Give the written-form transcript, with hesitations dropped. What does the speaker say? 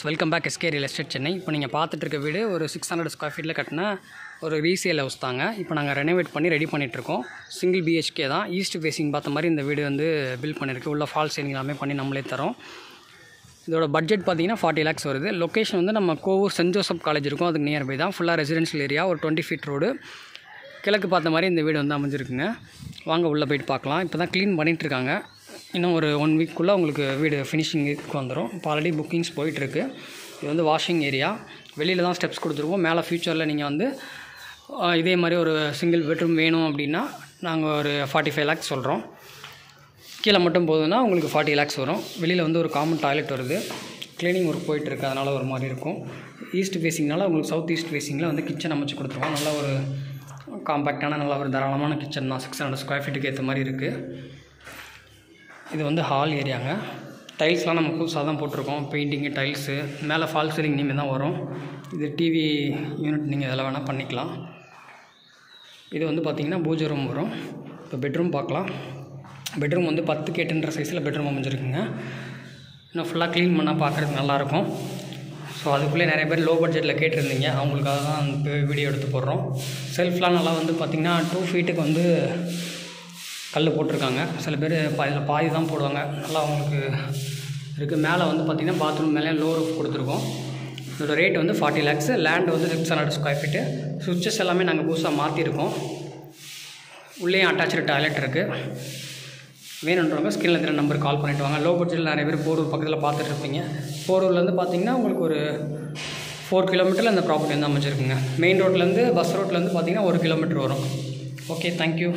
Welcome back SK real estate Chennai. இப்போ நீங்கள் பார்த்துட்டு இருக்க வீடு ஒரு 600 ஸ்கொயர் ஃபீட்டில் கட்டின ஒரு ரீசேல் ஹவுஸ் தாங்க. இப்போ நாங்கள் ரெனோவேட் பண்ணி ரெடி பண்ணிகிட்ருக்கோம். சிங்கிள் பிஹெச்கே தான். ஈஸ்ட் ஃபேஸிங் பார்த்த மாதிரி இந்த வீடு வந்து பில்ட் பண்ணியிருக்கு. உள்ள ஃபால் சீலிங் எல்லாமே பண்ணி நம்மளே தரோம். இதோட பட்ஜெட் பார்த்தீங்கன்னா 40 lakhs வருது. லொக்கேஷன் வந்து நம்ம கோவூர் சென்ட் ஜோசப் காலேஜ் இருக்கும், அதுக்கு நியர்பை தான். ஃபுல்லாக ரெசிடென்ஷியல் ஏரியா, ஒரு 20 feet ரோடு. கிழக்கு பார்த்த மாதிரி இந்த வீடு வந்து அமைஞ்சிருக்குங்க. வாங்க உள்ளே போயிட்டு பார்க்கலாம். இப்போ தான் க்ளீன் பண்ணிகிட்ருக்காங்க. இன்னும் ஒரு 1 weekக்குள்ளே உங்களுக்கு வீடு ஃபினிஷிங்க்கு வந்துடும். இப்போ ஆல்ரெடி புக்கிங்ஸ் போயிட்டுருக்கு. இது வந்து வாஷிங் ஏரியா. வெளியில் தான் ஸ்டெப்ஸ் கொடுத்துருக்கோம். மேலே ஃப்யூச்சரில் நீங்கள் வந்து இதே மாதிரி ஒரு சிங்கிள் பெட்ரூம் வேணும் அப்படின்னா நாங்கள் ஒரு 45 lakhs சொல்கிறோம். கீழே மட்டும் போகுதுன்னா உங்களுக்கு 40 lakhs வரும். வெளியில் வந்து ஒரு காமன் டாய்லெட் வருது. க்ளீனிங் ஒர்க் போயிட்டுருக்கு, அதனால் ஒரு மாதிரி இருக்கும். ஈஸ்ட் ஃபேஸிங்னால உங்களுக்கு சவுத் ஈஸ்ட் ஃபேஸிங்கில் வந்து கிச்சன் அமைச்சு கொடுத்துருவோம். நல்லா ஒரு காம்பேக்டான நல்ல ஒரு தாராளமான கிச்சன் தான். 600 ஸ்கொயர் ஃபீட்டுக்கு ஏற்ற மாதிரி இருக்குது. இது வந்து ஹால் ஏரியாங்க. டைல்ஸ்லாம் நம்ம புதுசாக தான் போட்டிருக்கோம். பெயிண்டிங்கு, டைல்ஸு, மேலே ஃபால் சீலிங் இனிமேல் தான் வரும். இது டிவி யூனிட் நீங்கள் இதெல்லாம் வேணால் பண்ணிக்கலாம். இது வந்து பார்த்திங்கன்னா பூஜை ரூம் வரும். இப்போ பெட்ரூம் பார்க்கலாம். பெட்ரூம் வந்து 10 கேட்டுன்ற சைஸில் பெட்ரூம் அமைஞ்சிருக்குங்க. இன்னும் ஃபுல்லாக க்ளீன் பண்ணால் பார்க்குறதுக்கு நல்லாயிருக்கும். ஸோ அதுக்குள்ளே நிறைய பேர் லோ பட்ஜெட்டில் கேட்டிருந்தீங்க, அவங்களுக்காக தான் வீடியோ எடுத்து போடுறோம். செல்ஃப்லாம் நல்லா வந்து பார்த்திங்கன்னா 2 feet வந்து கல் போட்டிருக்காங்க. சில பேர் இதில் பாதி தான் போடுவாங்க. நல்லா அவங்களுக்கு இருக்குது. மேலே வந்து பார்த்திங்கன்னா பாத்ரூம் மேலே லோ ரூஃப் கொடுத்துருக்கோம். இதோட ரேட் வந்து 40 lakhs. லேண்ட் வந்து 600 ஸ்கொயர் ஃபீட்டு. சுவிட்சஸ் எல்லாமே நாங்கள் புதுசாக மாற்றிருக்கோம். உள்ளேயும் அட்டாச்சு டாய்லெட் இருக்குது. வேணுன்றவங்க ஸ்க்ரீனில் இருக்கிற நம்பருக்கு கால் பண்ணிவிட்டு வாங்க. லோ பட்ஜெட்டில் நிறைய பேர் போரூர் பக்கத்தில் பார்த்துட்டு இருப்பீங்க. போரூர்லேருந்து பார்த்திங்கன்னா உங்களுக்கு ஒரு 4 kilometer அந்த ப்ராப்பர்ட்டி வந்து அமைச்சிருக்குங்க. மெயின் ரோட்லேருந்து பஸ் ரோட்லேருந்து பார்த்திங்கன்னா 1 kilometer வரும். Okay, thank you.